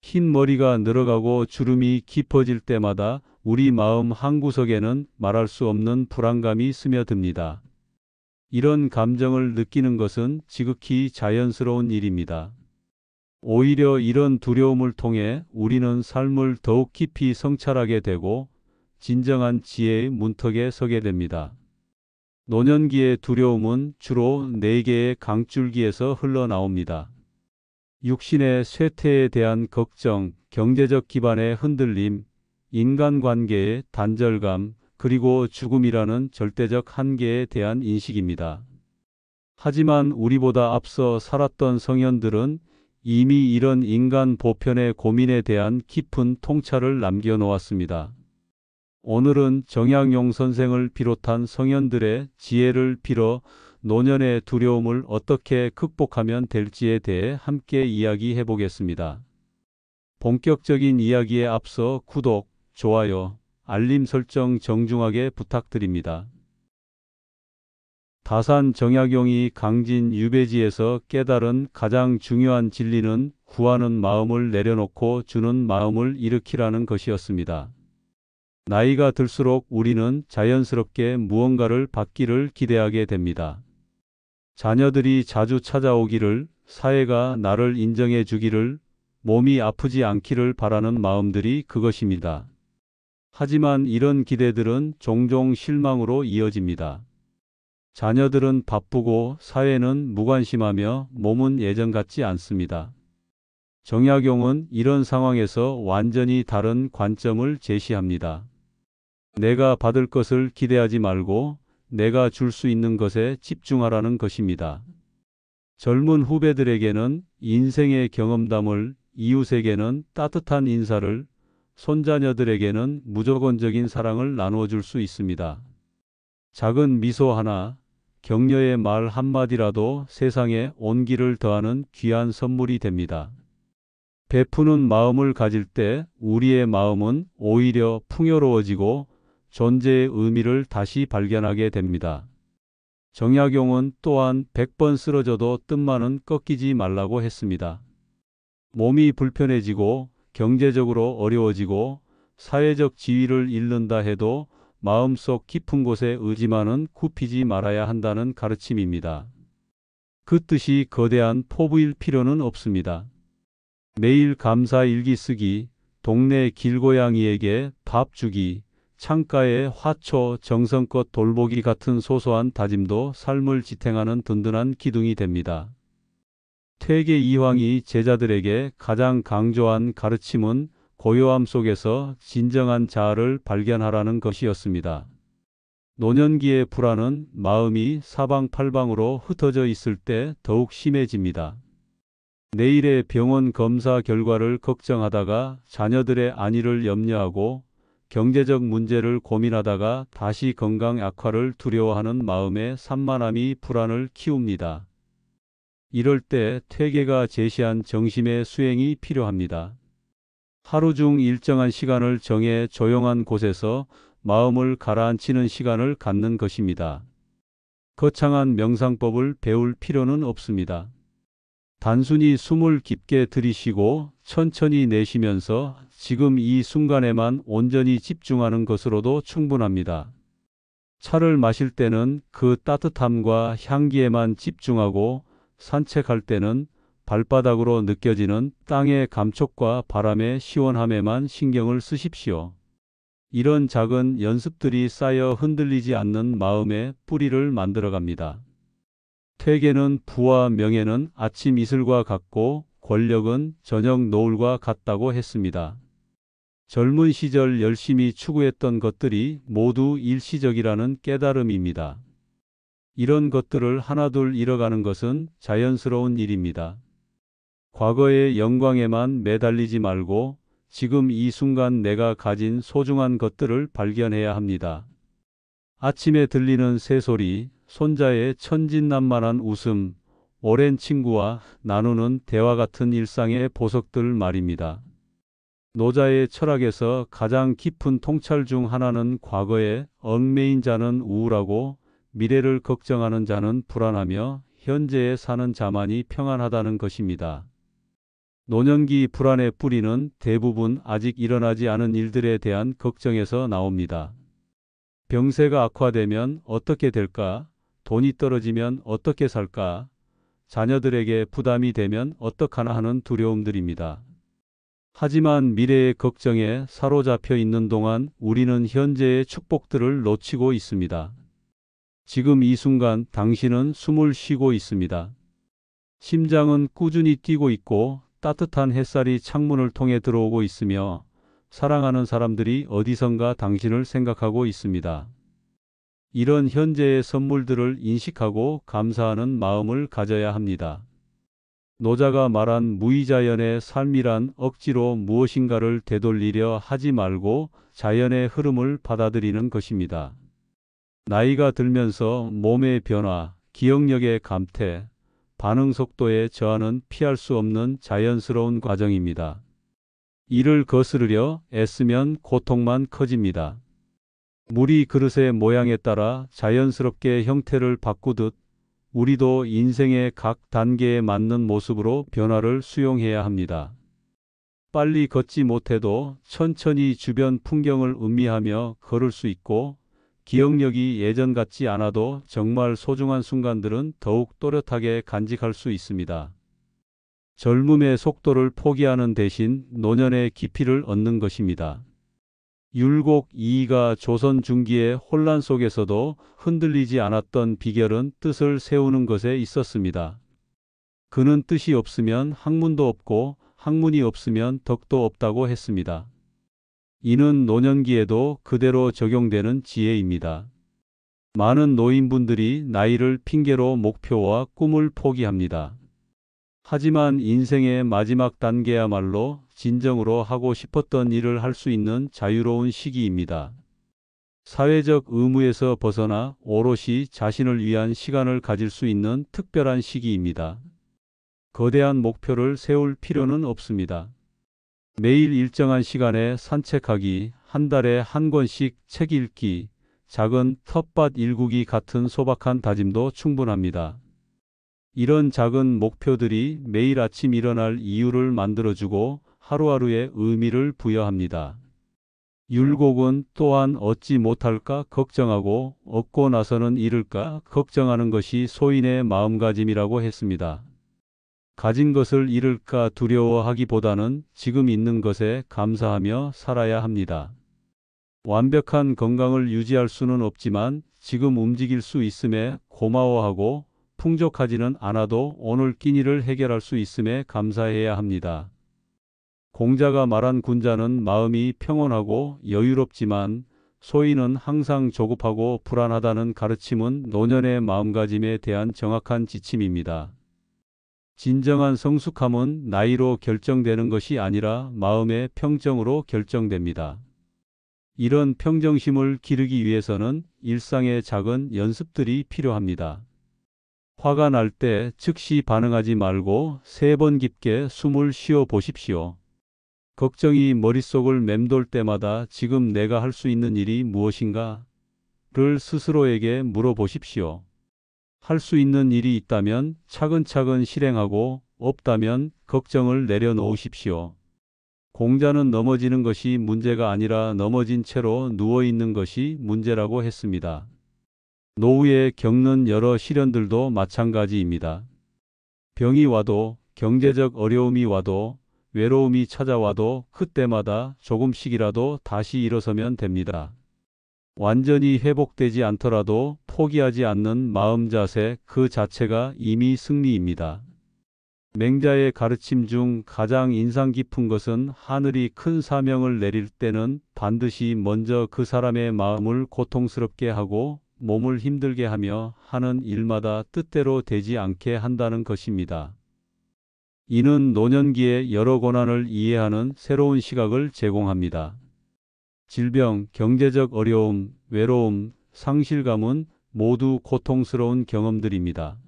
흰 머리가 늘어가고 주름이 깊어질 때마다 우리 마음 한구석에는 말할 수 없는 불안감이 스며듭니다. 이런 감정을 느끼는 것은 지극히 자연스러운 일입니다. 오히려 이런 두려움을 통해 우리는 삶을 더욱 깊이 성찰하게 되고 진정한 지혜의 문턱에 서게 됩니다. 노년기의 두려움은 주로 네 개의 강줄기에서 흘러나옵니다. 육신의 쇠퇴에 대한 걱정, 경제적 기반의 흔들림, 인간관계의 단절감, 그리고 죽음이라는 절대적 한계에 대한 인식입니다. 하지만 우리보다 앞서 살았던 성현들은 이미 이런 인간 보편의 고민에 대한 깊은 통찰을 남겨놓았습니다. 오늘은 정약용 선생을 비롯한 성현들의 지혜를 빌어 노년의 두려움을 어떻게 극복하면 될지에 대해 함께 이야기해 보겠습니다. 본격적인 이야기에 앞서 구독, 좋아요, 알림 설정 정중하게 부탁드립니다. 다산 정약용이 강진 유배지에서 깨달은 가장 중요한 진리는 구하는 마음을 내려놓고 주는 마음을 일으키라는 것이었습니다. 나이가 들수록 우리는 자연스럽게 무언가를 받기를 기대하게 됩니다. 자녀들이 자주 찾아오기를, 사회가 나를 인정해 주기를, 몸이 아프지 않기를 바라는 마음들이 그것입니다. 하지만 이런 기대들은 종종 실망으로 이어집니다. 자녀들은 바쁘고 사회는 무관심하며 몸은 예전 같지 않습니다. 정약용은 이런 상황에서 완전히 다른 관점을 제시합니다. 내가 받을 것을 기대하지 말고 내가 줄 수 있는 것에 집중하라는 것입니다. 젊은 후배들에게는 인생의 경험담을, 이웃에게는 따뜻한 인사를, 손자녀들에게는 무조건적인 사랑을 나누어 줄 수 있습니다. 작은 미소 하나, 격려의 말 한마디라도 세상에 온기를 더하는 귀한 선물이 됩니다. 베푸는 마음을 가질 때 우리의 마음은 오히려 풍요로워지고 존재의 의미를 다시 발견하게 됩니다. 정약용은 또한 100번 쓰러져도 뜸만은 꺾이지 말라고 했습니다. 몸이 불편해지고 경제적으로 어려워지고 사회적 지위를 잃는다 해도 마음속 깊은 곳의 의지만은 굽히지 말아야 한다는 가르침입니다. 그 뜻이 거대한 포부일 필요는 없습니다. 매일 감사 일기 쓰기, 동네 길고양이에게 밥 주기, 창가에 화초 정성껏 돌보기 같은 소소한 다짐도 삶을 지탱하는 든든한 기둥이 됩니다. 퇴계 이황이 제자들에게 가장 강조한 가르침은 고요함 속에서 진정한 자아를 발견하라는 것이었습니다. 노년기의 불안은 마음이 사방팔방으로 흩어져 있을 때 더욱 심해집니다. 내일의 병원 검사 결과를 걱정하다가 자녀들의 안위를 염려하고 경제적 문제를 고민하다가 다시 건강 악화를 두려워하는 마음의 산만함이 불안을 키웁니다. 이럴 때 퇴계가 제시한 정심의 수행이 필요합니다. 하루 중 일정한 시간을 정해 조용한 곳에서 마음을 가라앉히는 시간을 갖는 것입니다. 거창한 명상법을 배울 필요는 없습니다. 단순히 숨을 깊게 들이쉬고 천천히 내쉬면서 지금 이 순간에만 온전히 집중하는 것으로도 충분합니다. 차를 마실 때는 그 따뜻함과 향기에만 집중하고 산책할 때는 발바닥으로 느껴지는 땅의 감촉과 바람의 시원함에만 신경을 쓰십시오. 이런 작은 연습들이 쌓여 흔들리지 않는 마음의 뿌리를 만들어갑니다. 퇴계는 부와 명예는 아침 이슬과 같고 권력은 저녁 노을과 같다고 했습니다. 젊은 시절 열심히 추구했던 것들이 모두 일시적이라는 깨달음입니다. 이런 것들을 하나둘 잃어가는 것은 자연스러운 일입니다. 과거의 영광에만 매달리지 말고 지금 이 순간 내가 가진 소중한 것들을 발견해야 합니다. 아침에 들리는 새소리, 손자의 천진난만한 웃음, 오랜 친구와 나누는 대화 같은 일상의 보석들 말입니다. 노자의 철학에서 가장 깊은 통찰 중 하나는 과거에 얽매인 자는 우울하고 미래를 걱정하는 자는 불안하며 현재에 사는 자만이 평안하다는 것입니다. 노년기 불안의 뿌리는 대부분 아직 일어나지 않은 일들에 대한 걱정에서 나옵니다. 병세가 악화되면 어떻게 될까? 돈이 떨어지면 어떻게 살까? 자녀들에게 부담이 되면 어떡하나 하는 두려움들입니다. 하지만 미래의 걱정에 사로잡혀 있는 동안 우리는 현재의 축복들을 놓치고 있습니다. 지금 이 순간 당신은 숨을 쉬고 있습니다. 심장은 꾸준히 뛰고 있고 따뜻한 햇살이 창문을 통해 들어오고 있으며 사랑하는 사람들이 어디선가 당신을 생각하고 있습니다. 이런 현재의 선물들을 인식하고 감사하는 마음을 가져야 합니다. 노자가 말한 무의자연의 삶이란 억지로 무엇인가를 되돌리려 하지 말고 자연의 흐름을 받아들이는 것입니다. 나이가 들면서 몸의 변화, 기억력의 감퇴, 반응 속도의 저하는 피할 수 없는 자연스러운 과정입니다. 이를 거스르려 애쓰면 고통만 커집니다. 물이 그릇의 모양에 따라 자연스럽게 형태를 바꾸듯 우리도 인생의 각 단계에 맞는 모습으로 변화를 수용해야 합니다. 빨리 걷지 못해도 천천히 주변 풍경을 음미하며 걸을 수 있고, 기억력이 예전 같지 않아도 정말 소중한 순간들은 더욱 또렷하게 간직할 수 있습니다. 젊음의 속도를 포기하는 대신 노년의 깊이를 얻는 것입니다. 율곡 이이가 조선 중기의 혼란 속에서도 흔들리지 않았던 비결은 뜻을 세우는 것에 있었습니다. 그는 뜻이 없으면 학문도 없고 학문이 없으면 덕도 없다고 했습니다. 이는 노년기에도 그대로 적용되는 지혜입니다. 많은 노인분들이 나이를 핑계로 목표와 꿈을 포기합니다. 하지만 인생의 마지막 단계야말로 진정으로 하고 싶었던 일을 할 수 있는 자유로운 시기입니다. 사회적 의무에서 벗어나 오롯이 자신을 위한 시간을 가질 수 있는 특별한 시기입니다. 거대한 목표를 세울 필요는 없습니다. 매일 일정한 시간에 산책하기, 한 달에 한 권씩 책 읽기, 작은 텃밭 일구기 같은 소박한 다짐도 충분합니다. 이런 작은 목표들이 매일 아침 일어날 이유를 만들어주고 하루하루의 의미를 부여합니다. 율곡은 또한 얻지 못할까 걱정하고 얻고 나서는 잃을까 걱정하는 것이 소인의 마음가짐이라고 했습니다. 가진 것을 잃을까 두려워하기보다는 지금 있는 것에 감사하며 살아야 합니다. 완벽한 건강을 유지할 수는 없지만 지금 움직일 수 있음에 고마워하고, 풍족하지는 않아도 오늘 끼니를 해결할 수 있음에 감사해야 합니다. 공자가 말한 군자는 마음이 평온하고 여유롭지만 소인은 항상 조급하고 불안하다는 가르침은 노년의 마음가짐에 대한 정확한 지침입니다. 진정한 성숙함은 나이로 결정되는 것이 아니라 마음의 평정으로 결정됩니다. 이런 평정심을 기르기 위해서는 일상의 작은 연습들이 필요합니다. 화가 날 때 즉시 반응하지 말고 3번 깊게 숨을 쉬어 보십시오. 걱정이 머릿속을 맴돌 때마다 지금 내가 할 수 있는 일이 무엇인가를 스스로에게 물어보십시오. 할 수 있는 일이 있다면 차근차근 실행하고, 없다면 걱정을 내려놓으십시오. 공자는 넘어지는 것이 문제가 아니라 넘어진 채로 누워있는 것이 문제라고 했습니다. 노후에 겪는 여러 시련들도 마찬가지입니다. 병이 와도, 경제적 어려움이 와도, 외로움이 찾아와도 그때마다 조금씩이라도 다시 일어서면 됩니다. 완전히 회복되지 않더라도 포기하지 않는 마음 자세 그 자체가 이미 승리입니다. 맹자의 가르침 중 가장 인상 깊은 것은 하늘이 큰 사명을 내릴 때는 반드시 먼저 그 사람의 마음을 고통스럽게 하고 몸을 힘들게 하며 하는 일마다 뜻대로 되지 않게 한다는 것입니다. 이는 노년기의 여러 고난을 이해하는 새로운 시각을 제공합니다. 질병, 경제적 어려움, 외로움, 상실감은 모두 고통스러운 경험들입니다.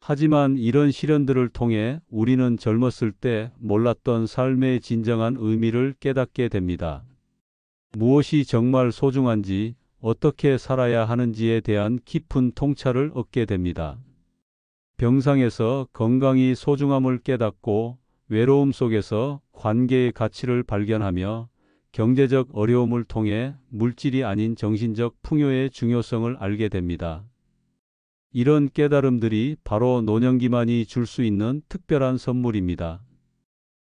하지만 이런 시련들을 통해 우리는 젊었을 때 몰랐던 삶의 진정한 의미를 깨닫게 됩니다. 무엇이 정말 소중한지, 어떻게 살아야 하는지에 대한 깊은 통찰을 얻게 됩니다. 병상에서 건강이 소중함을 깨닫고 외로움 속에서 관계의 가치를 발견하며 경제적 어려움을 통해 물질이 아닌 정신적 풍요의 중요성을 알게 됩니다. 이런 깨달음들이 바로 노년기만이 줄 수 있는 특별한 선물입니다.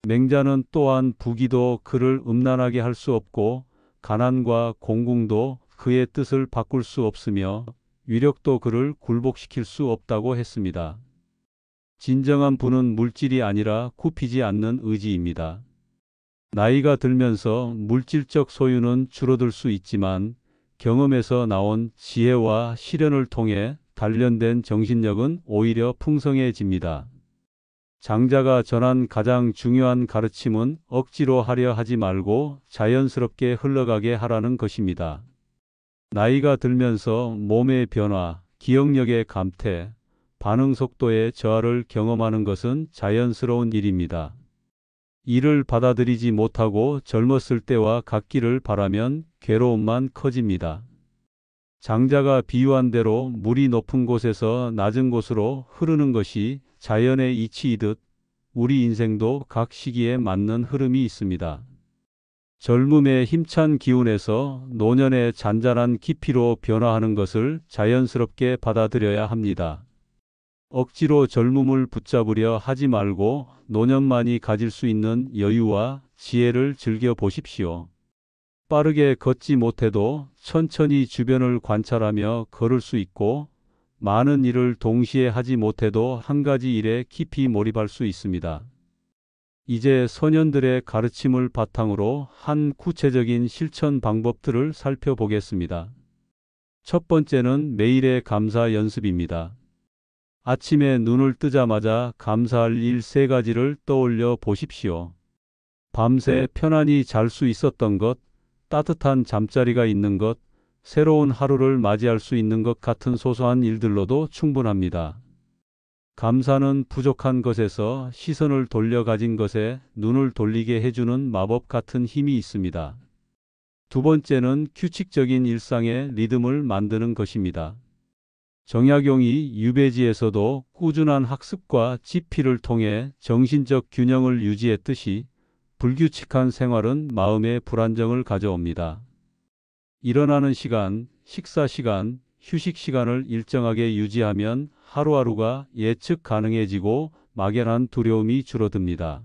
맹자는 또한 부귀도 그를 음란하게 할 수 없고 가난과 공궁도 그의 뜻을 바꿀 수 없으며 위력도 그를 굴복시킬 수 없다고 했습니다. 진정한 부는 물질이 아니라 굽히지 않는 의지입니다. 나이가 들면서 물질적 소유는 줄어들 수 있지만 경험에서 나온 지혜와 실현을 통해 단련된 정신력은 오히려 풍성해집니다. 장자가 전한 가장 중요한 가르침은 억지로 하려 하지 말고 자연스럽게 흘러가게 하라는 것입니다. 나이가 들면서 몸의 변화, 기억력의 감퇴, 반응 속도의 저하를 경험하는 것은 자연스러운 일입니다. 이를 받아들이지 못하고 젊었을 때와 같기를 바라면 괴로움만 커집니다. 장자가 비유한 대로 물이 높은 곳에서 낮은 곳으로 흐르는 것이 자연의 이치이듯 우리 인생도 각 시기에 맞는 흐름이 있습니다. 젊음의 힘찬 기운에서 노년의 잔잔한 깊이로 변화하는 것을 자연스럽게 받아들여야 합니다. 억지로 젊음을 붙잡으려 하지 말고 노년만이 가질 수 있는 여유와 지혜를 즐겨 보십시오. 빠르게 걷지 못해도 천천히 주변을 관찰하며 걸을 수 있고 많은 일을 동시에 하지 못해도 한 가지 일에 깊이 몰입할 수 있습니다. 이제 소년들의 가르침을 바탕으로 한 구체적인 실천 방법들을 살펴보겠습니다. 첫 번째는 매일의 감사 연습입니다. 아침에 눈을 뜨자마자 감사할 일 3가지를 떠올려 보십시오. 밤새 편안히 잘 수 있었던 것, 따뜻한 잠자리가 있는 것, 새로운 하루를 맞이할 수 있는 것 같은 소소한 일들로도 충분합니다. 감사는 부족한 것에서 시선을 돌려 가진 것에 눈을 돌리게 해주는 마법 같은 힘이 있습니다. 두 번째는 규칙적인 일상의 리듬을 만드는 것입니다. 정약용이 유배지에서도 꾸준한 학습과 집필을 통해 정신적 균형을 유지했듯이 불규칙한 생활은 마음의 불안정을 가져옵니다. 일어나는 시간, 식사 시간, 휴식 시간을 일정하게 유지하면 하루하루가 예측 가능해지고 막연한 두려움이 줄어듭니다.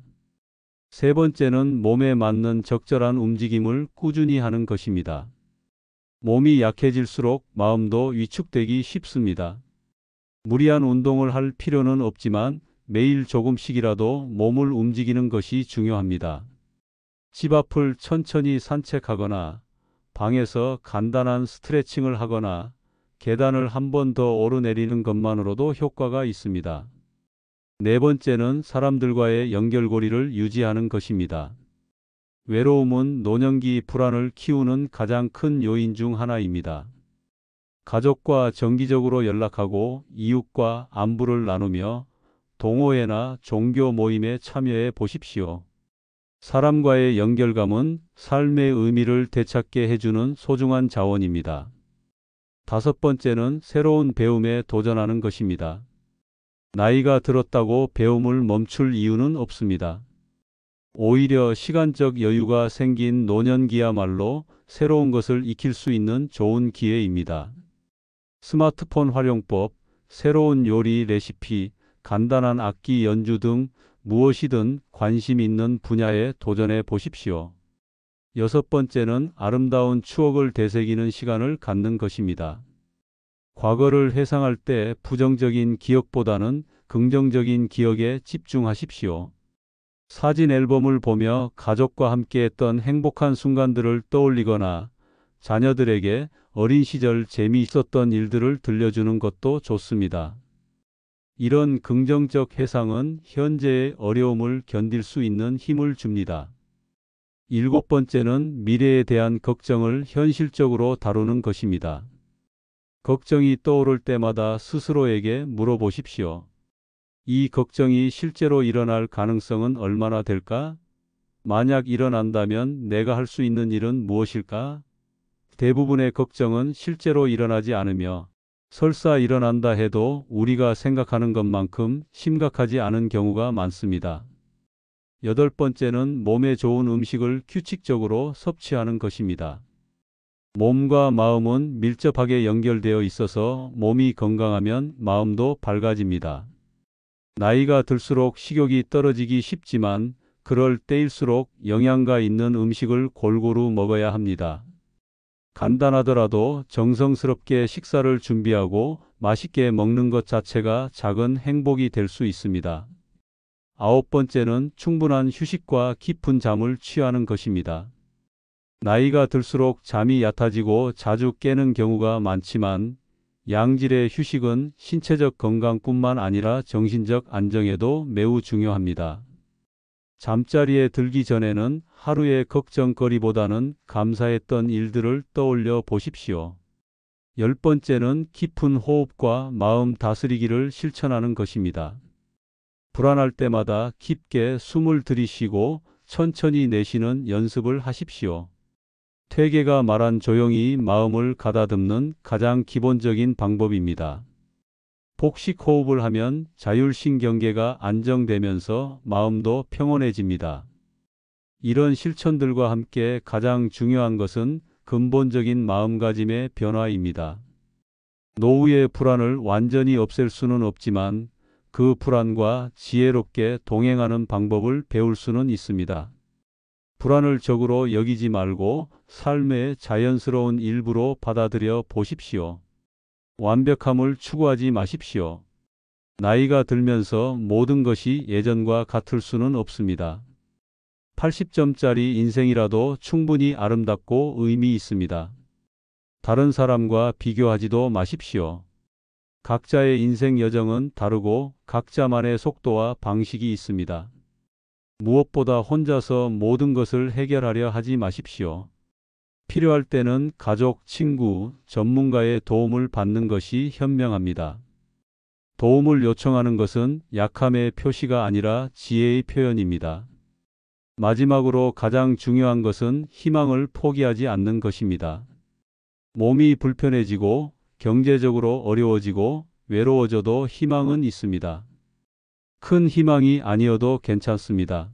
세 번째는 몸에 맞는 적절한 움직임을 꾸준히 하는 것입니다. 몸이 약해질수록 마음도 위축되기 쉽습니다. 무리한 운동을 할 필요는 없지만 매일 조금씩이라도 몸을 움직이는 것이 중요합니다. 집 앞을 천천히 산책하거나 방에서 간단한 스트레칭을 하거나 계단을 한 번 더 오르내리는 것만으로도 효과가 있습니다. 네 번째는 사람들과의 연결고리를 유지하는 것입니다. 외로움은 노년기 불안을 키우는 가장 큰 요인 중 하나입니다. 가족과 정기적으로 연락하고 이웃과 안부를 나누며 동호회나 종교 모임에 참여해 보십시오. 사람과의 연결감은 삶의 의미를 되찾게 해주는 소중한 자원입니다. 다섯 번째는 새로운 배움에 도전하는 것입니다. 나이가 들었다고 배움을 멈출 이유는 없습니다. 오히려 시간적 여유가 생긴 노년기야말로 새로운 것을 익힐 수 있는 좋은 기회입니다. 스마트폰 활용법, 새로운 요리 레시피, 간단한 악기 연주 등 무엇이든 관심 있는 분야에 도전해 보십시오. 여섯 번째는 아름다운 추억을 되새기는 시간을 갖는 것입니다. 과거를 회상할 때 부정적인 기억보다는 긍정적인 기억에 집중하십시오. 사진 앨범을 보며 가족과 함께했던 행복한 순간들을 떠올리거나 자녀들에게 어린 시절 재미있었던 일들을 들려주는 것도 좋습니다. 이런 긍정적 회상은 현재의 어려움을 견딜 수 있는 힘을 줍니다. 일곱 번째는 미래에 대한 걱정을 현실적으로 다루는 것입니다. 걱정이 떠오를 때마다 스스로에게 물어보십시오. 이 걱정이 실제로 일어날 가능성은 얼마나 될까? 만약 일어난다면 내가 할 수 있는 일은 무엇일까? 대부분의 걱정은 실제로 일어나지 않으며 설사 일어난다 해도 우리가 생각하는 것만큼 심각하지 않은 경우가 많습니다. 8번째는 몸에 좋은 음식을 규칙적으로 섭취하는 것입니다. 몸과 마음은 밀접하게 연결되어 있어서 몸이 건강하면 마음도 밝아집니다. 나이가 들수록 식욕이 떨어지기 쉽지만 그럴 때일수록 영양가 있는 음식을 골고루 먹어야 합니다. 간단하더라도 정성스럽게 식사를 준비하고 맛있게 먹는 것 자체가 작은 행복이 될 수 있습니다. 9번째는 충분한 휴식과 깊은 잠을 취하는 것입니다. 나이가 들수록 잠이 얕아지고 자주 깨는 경우가 많지만 양질의 휴식은 신체적 건강뿐만 아니라 정신적 안정에도 매우 중요합니다. 잠자리에 들기 전에는 하루의 걱정거리보다는 감사했던 일들을 떠올려 보십시오. 10번째는 깊은 호흡과 마음 다스리기를 실천하는 것입니다. 불안할 때마다 깊게 숨을 들이쉬고 천천히 내쉬는 연습을 하십시오. 퇴계가 말한 조용히 마음을 가다듬는 가장 기본적인 방법입니다. 복식 호흡을 하면 자율신경계가 안정되면서 마음도 평온해집니다. 이런 실천들과 함께 가장 중요한 것은 근본적인 마음가짐의 변화입니다. 노후의 불안을 완전히 없앨 수는 없지만 그 불안과 지혜롭게 동행하는 방법을 배울 수는 있습니다. 불안을 적으로 여기지 말고 삶의 자연스러운 일부로 받아들여 보십시오. 완벽함을 추구하지 마십시오. 나이가 들면서 모든 것이 예전과 같을 수는 없습니다. 80점짜리 인생이라도 충분히 아름답고 의미 있습니다. 다른 사람과 비교하지도 마십시오. 각자의 인생 여정은 다르고 각자만의 속도와 방식이 있습니다. 무엇보다 혼자서 모든 것을 해결하려 하지 마십시오. 필요할 때는 가족, 친구, 전문가의 도움을 받는 것이 현명합니다. 도움을 요청하는 것은 약함의 표시가 아니라 지혜의 표현입니다. 마지막으로 가장 중요한 것은 희망을 포기하지 않는 것입니다. 몸이 불편해지고 경제적으로 어려워지고 외로워져도 희망은 있습니다. 큰 희망이 아니어도 괜찮습니다.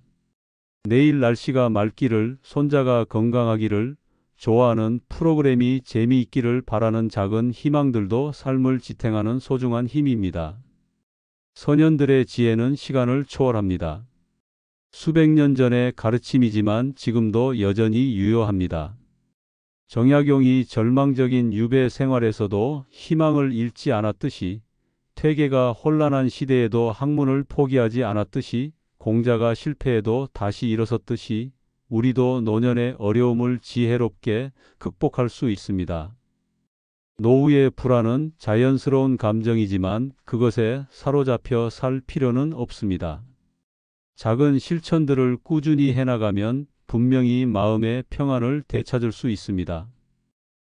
내일 날씨가 맑기를, 손자가 건강하기를, 좋아하는 프로그램이 재미있기를 바라는 작은 희망들도 삶을 지탱하는 소중한 힘입니다. 선현들의 지혜는 시간을 초월합니다. 수백 년 전의 가르침이지만 지금도 여전히 유효합니다. 정약용이 절망적인 유배 생활에서도 희망을 잃지 않았듯이 퇴계가 혼란한 시대에도 학문을 포기하지 않았듯이 공자가 실패해도 다시 일어섰듯이 우리도 노년의 어려움을 지혜롭게 극복할 수 있습니다. 노후의 불안은 자연스러운 감정이지만 그것에 사로잡혀 살 필요는 없습니다. 작은 실천들을 꾸준히 해나가면 분명히 마음의 평안을 되찾을 수 있습니다.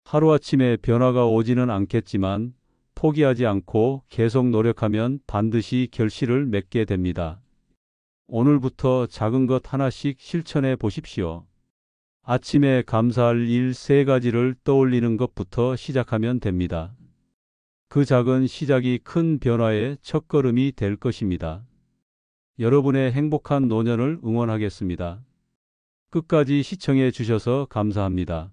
하루아침에 변화가 오지는 않겠지만 포기하지 않고 계속 노력하면 반드시 결실을 맺게 됩니다. 오늘부터 작은 것 하나씩 실천해 보십시오. 아침에 감사할 일 3가지를 떠올리는 것부터 시작하면 됩니다. 그 작은 시작이 큰 변화의 첫걸음이 될 것입니다. 여러분의 행복한 노년을 응원하겠습니다. 끝까지 시청해 주셔서 감사합니다.